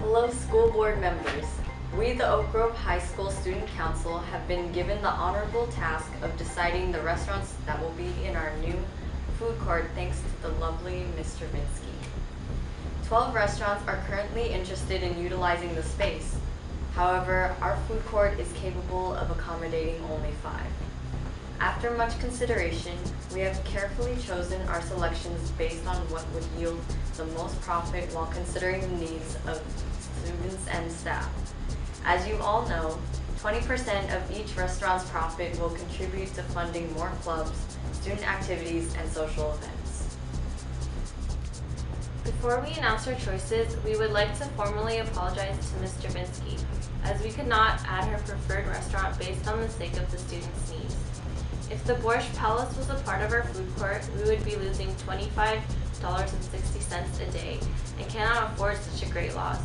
Hello, school board members. We, the Oak Grove High School Student Council, have been given the honorable task of deciding the restaurants that will be in our new food court thanks to the lovely Ms. Stravinsky. 12 restaurants are currently interested in utilizing the space. However, our food court is capable of accommodating only 5. After much consideration, we have carefully chosen our selections based on what would yield the most profit while considering the needs of students and staff. As you all know, 20% of each restaurant's profit will contribute to funding more clubs, student activities, and social events. Before we announce our choices, we would like to formally apologize to Ms. Stravinsky, as we could not add her preferred restaurant based on the sake of the students' needs. If the Borscht Palace was a part of our food court, we would be losing $25.60 a day and cannot afford such a great loss.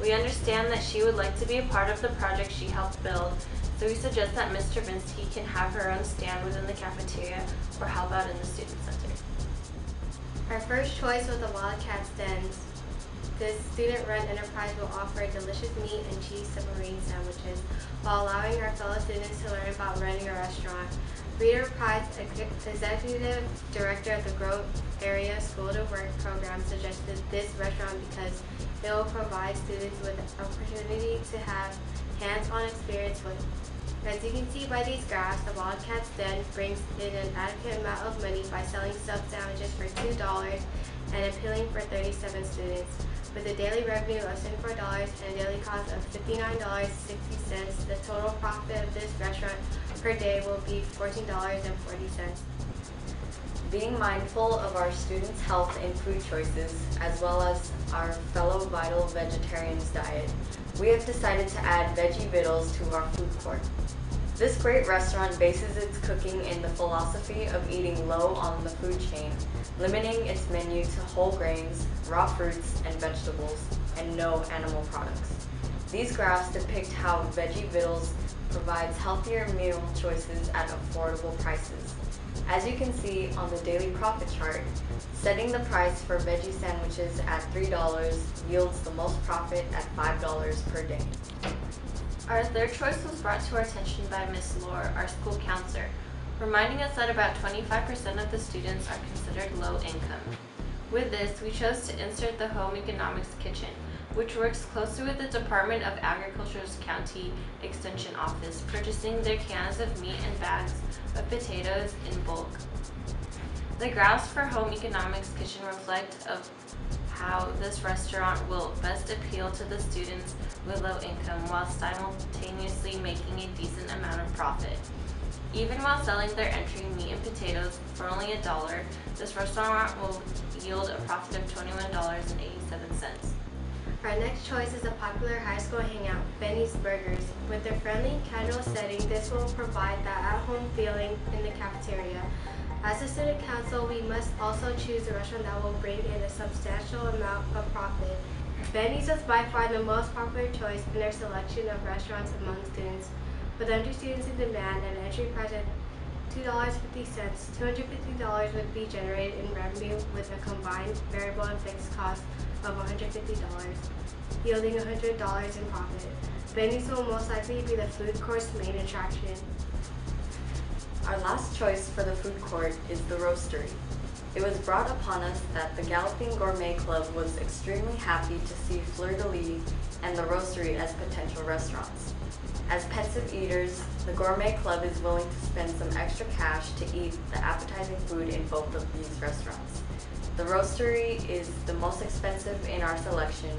We understand that she would like to be a part of the project she helped build, so we suggest that Ms. Stravinsky can have her own stand within the cafeteria or help out in the student center. Our first choice was the Wildcat Stands. This student-run enterprise will offer delicious meat and cheese submarine sandwiches while allowing our fellow students to learn about running a restaurant. Rita Price, Executive Director of the Grove Area School to Work program, suggested this restaurant because it will provide students with an opportunity to have hands-on experience with. As you can see by these graphs, the Wildcat Stand brings in an adequate amount of money by selling sub sandwiches for $2 and appealing for 37 students. With a daily revenue of $74 and a daily cost of $59.60, the total profit of this restaurant per day will be $14.40. Being mindful of our students' health and food choices, as well as our fellow Vital Vegetarians diet, we have decided to add veggie vittles to our food court. This great restaurant bases its cooking in the philosophy of eating low on the food chain, limiting its menu to whole grains, raw fruits and vegetables, and no animal products. These graphs depict how Veggie Vittles provides healthier meal choices at affordable prices. As you can see on the daily profit chart, setting the price for veggie sandwiches at $3 yields the most profit at $5 per day. Our third choice was brought to our attention by Ms. Lohr, our school counselor, reminding us that about 25% of the students are considered low income. With this, we chose to insert the Home Economics Kitchen, which works closely with the Department of Agriculture's County Extension Office, purchasing their cans of meat and bags of potatoes in bulk. The graphs for Home Economics Kitchen reflect of how this restaurant will best appeal to the students with low income while simultaneously making a decent amount of profit. Even while selling their entry meat and potatoes for only $1, this restaurant will yield a profit of $21.87. Our next choice is a popular high school hangout, Benny's Burgers. With their friendly, casual setting, this will provide that at-home feeling in the cafeteria. As a student council, we must also choose a restaurant that will bring in a substantial amount of profit. Benny's was by far the most popular choice in their selection of restaurants among students. With 100 students in demand and an entry price of $2.50, $250 would be generated in revenue with a combined variable and fixed cost of $150, yielding $100 in profit. Benny's will most likely be the food court's main attraction. Our last choice for the food court is the Roastery. It was brought upon us that the Galloping Gourmet Club was extremely happy to see Fleur de Lis and the Roastery as potential restaurants. As pensive eaters, the Gourmet Club is willing to spend some extra cash to eat the appetizing food in both of these restaurants. The Roastery is the most expensive in our selection,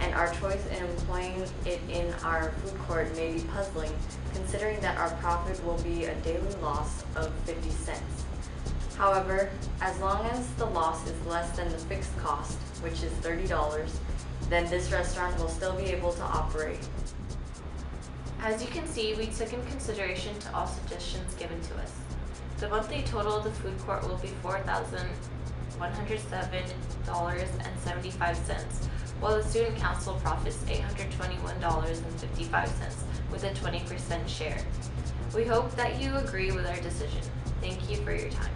and our choice in employing it in our food court may be puzzling, considering that our profit will be a daily loss of 50 cents. However, as long as the loss is less than the fixed cost, which is $30, then this restaurant will still be able to operate. As you can see, we took in consideration to all suggestions given to us. The monthly total of the food court will be $4,107.75, while the student council profits $821.55 with a 20% share. We hope that you agree with our decision. Thank you for your time.